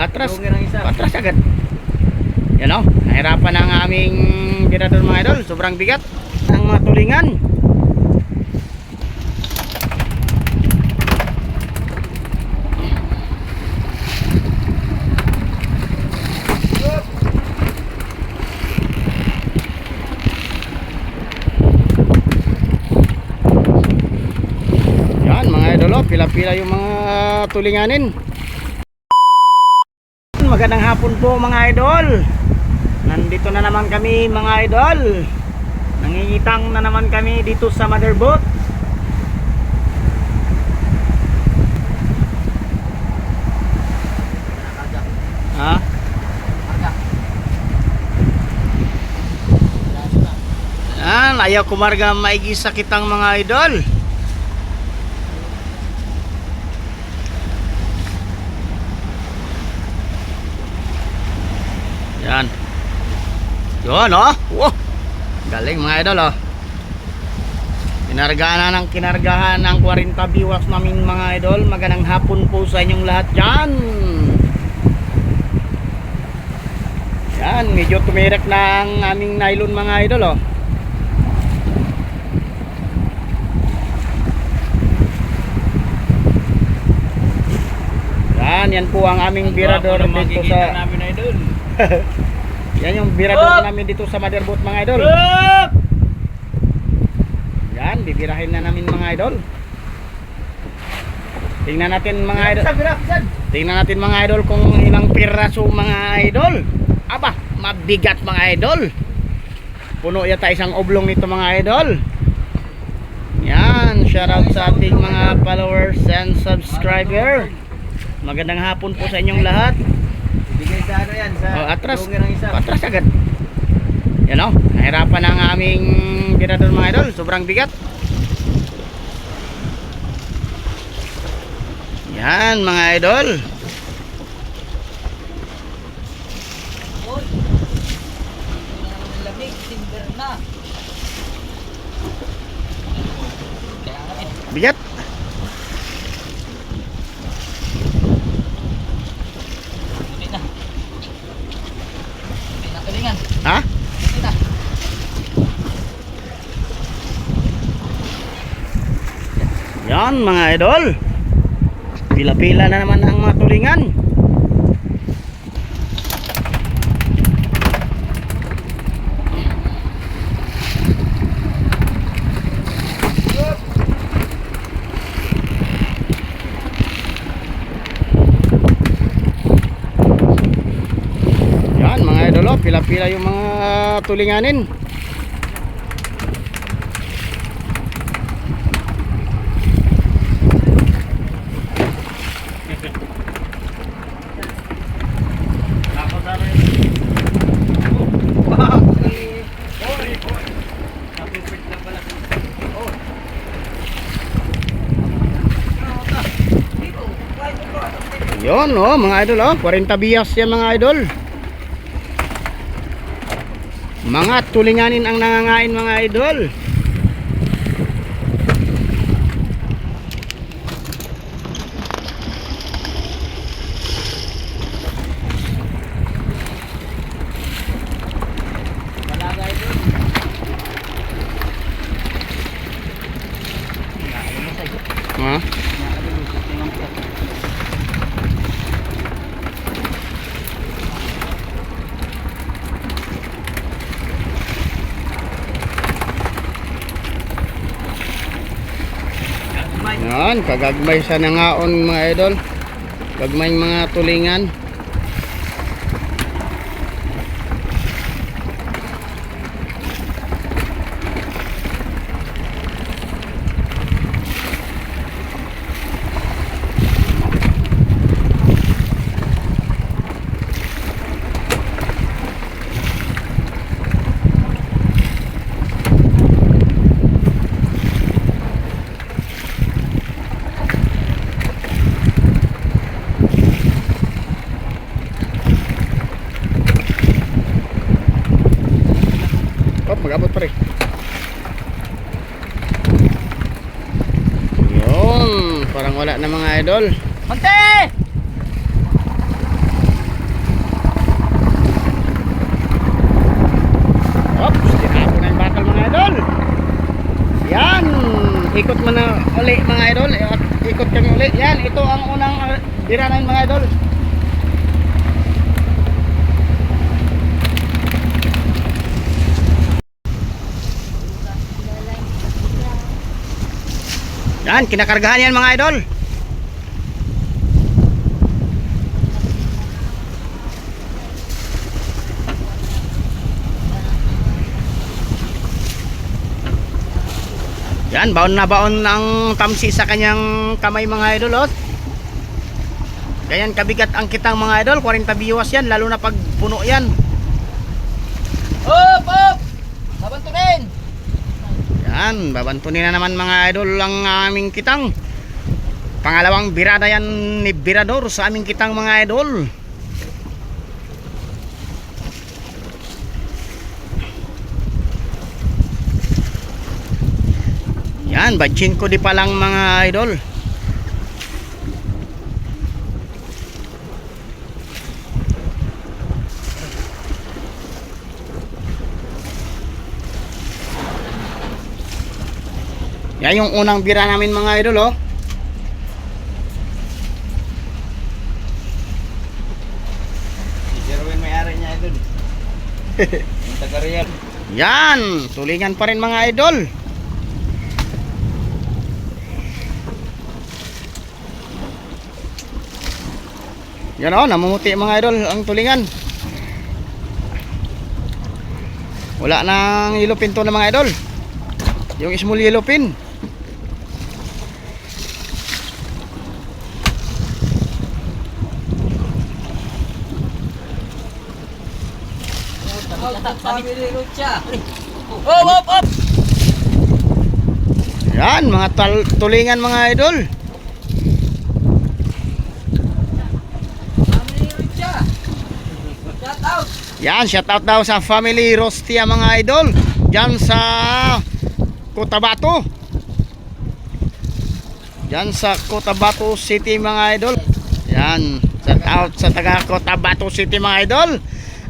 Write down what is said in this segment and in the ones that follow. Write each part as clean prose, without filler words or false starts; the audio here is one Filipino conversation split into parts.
Atras, atras agad. Yan o, nahirapan ang aming birador mga idol. Sobrang bigat ng mga tulingan. Yan mga idol o, pila-pila yung mga tulinganin. Magandang hapon po mga idol. Nandito na naman kami mga idol. Nangingitang na naman kami dito sa motherboat. Ha? Yan, ayaw kumarga maigi sa kitang mga idol. Yan. Yun oh. Wow. Galing mga idol oh. Kinargahan na ng kinargahan ng 40 biwas namin mga idol. Magandang hapon po sa inyong lahat dyan. Yan, medyo tumirek na ang aming nylon mga idol oh. Yan po ang aming birador dito sa namin idol. Yan yung birador namin dito sa motherboat mga idol. Yan, bibirahin na namin mga idol. Tingnan natin mga idol. Tingnan natin mga idol kung ilang piraso mga idol. Aba, mabigat mga idol. Puno yata isang oblong nito mga idol. Yan, shoutout sa ating mga followers and subscriber. Magandang hapon po sa inyong lahat. Bigay sa ano yan, sa atras, isa. atras agad. Yan o, nahirapan ang aming birador mga idol. Sobrang bigat. Yan mga idol. Bigat. Ha? Yan mga idol. Pila-pila na naman ang mga tulingan. Yan mga idol, oh, pila-pila yung mga tulinganin. Yon oh mga idol oh, 40 bias yan mga idol. Mga tulinganin ang nangangain mga idol. Ha? Yan, kagagmay sa nangaon mga idol. Gagmay mga tulingan. Mag-abot pa rin. Yun, parang wala na mga idol. Mante! uli mga idol. At ikot kami uli. Yan, ito ang unang bira namin mga idol. Yan, kinakargahan yan mga idol. Yan, baon na baon ang tamsi sa kanyang kamay mga idol. Oh. Ganyan kabigat ang kitang mga idol, 40 biwas yan, lalo na pag puno yan. Hop, hop! Sabantunin! Yan, babantunin na naman mga idol ang aming kitang. Pangalawang birada yan ni Birador sa aming kitang mga idol. Yan, badjin ko di pa lang mga idol. Yan yung unang bira namin mga idol. Oh. Si Jerwin may-ari niya idol. Yung taga-real. Yan, tulingan pa rin mga idol. Yan o, namumuti mga idol ang tulingan. Wala nang yellow pin to na mga idol. Yung small yellow pin. Hop, hop, hop! Yan, mga tulingan mga idol. Yan, shout out daw sa family Rostia mga idol. Diyan sa Cotabato. Diyan sa Cotabato City mga idol. Yan, shout out sa taga Cotabato City mga idol.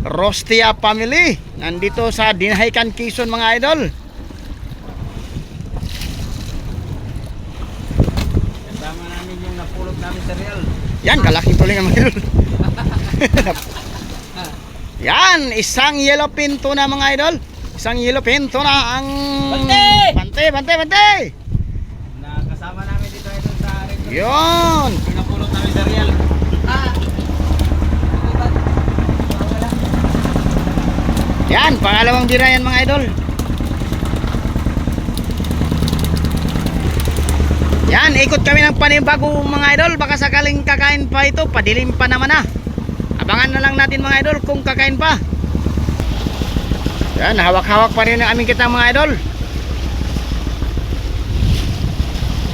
Rostia family. Nandito sa Dinahaycan, Quezon mga idol. Kasama namin yung napulot namin sa real. Yan, kalaking tulingan mga idol. Yan, isang yellow pin tuna mga idol. Isang yellow pin tuna ang Bante! Bante! Nakasama namin dito idol sa real. Yun. Pinapulot namin sa real. Yan, pangalawang bira yan mga idol. Yan, ikot kami ng panibago mga idol. Baka sakaling kakain pa ito, padilim pa naman na. Abangan na lang natin mga idol kung kakain pa. Yan, hawak-hawak pa rin ang aming kita mga idol.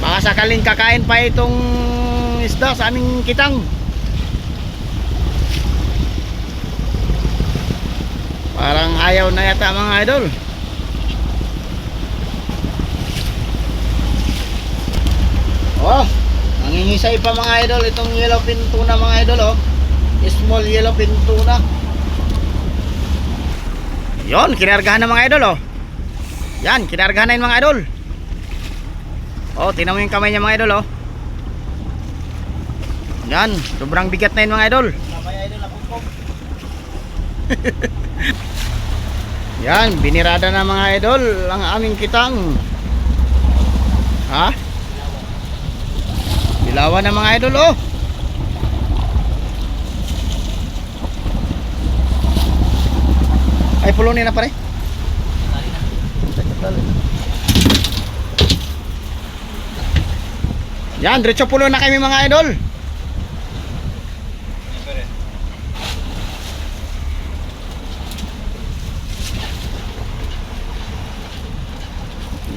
Baka sakaling kakain pa itong isda sa aming kitang. Parang ayaw na yata mga idol. Oh, nangingisay pa mga idol itong yellow fin tuna mga idol. Oh, small yellow fin tuna. Yon, kinargahan na mga idol. Oh, yan, kinargahan na yung mga idol. Oh, tingnan mo yung kamay niya mga idol. Oh, yan, sobrang bigat na yun mga idol. Sabay idol ako po. Yan, binirada na mga idol ang aming kitang. Ha? Dilawan na mga idol. Oh, ay pulunin na pare. Yan, diretso pulo na kami mga idol.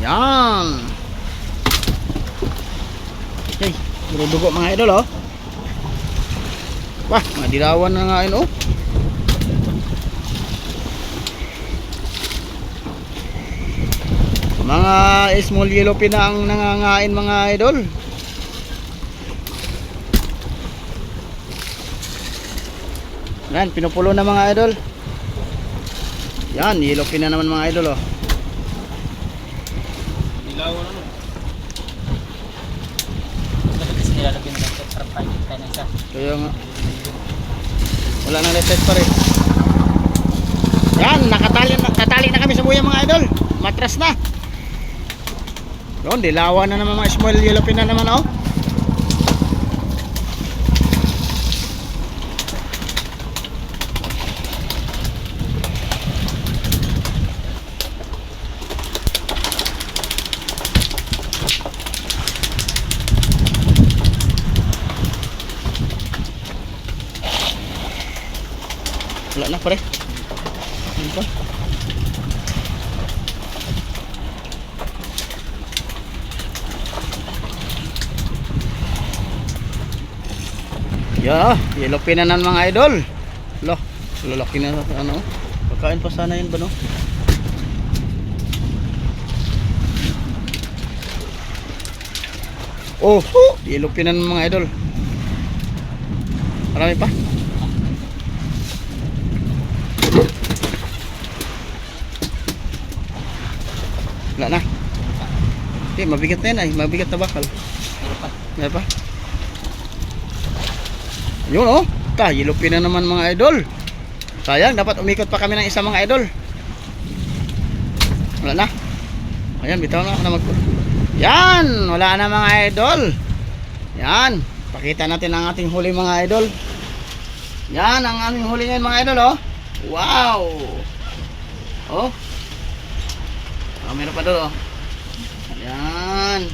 Yan. Okay, dugo mga idol. Oh, wah, madilawan na nga yun. Oh, mga small yellow pin na ang nangangain mga idol. Yan, pinupulo na mga idol. Yan, yellow pin na naman mga idol. Oh, Dilawan ano? Pagkita na isa. Kaya nga. Wala nang reset pa rin. Yan, nakatali na kami sa buya mga idol. Matras na. Doon, dilawan na naman mga small yellow pin na naman oh. Wala na pare. Ano pa? Yeah, yellow pin na nan mga idol. Lo, lalaki na ano. Pagkain pa sana yun ba no? Oh, yellow pin na nan mga idol. Marami pa. Wala na. Okay, mabigat na yan ay. Mabigat na bakal. Meron pa. Yun oh. Yellow pin na naman mga idol. Sayang, dapat umikot pa kami ng isa mga idol. Wala na. Ayan, bitaw na ako na Yan, wala na mga idol. Yan. Pakita natin ang ating huli mga idol. Yan, ang aming huli ngayon mga idol oh. Wow. Oh. Meron pa doon oh. Yan.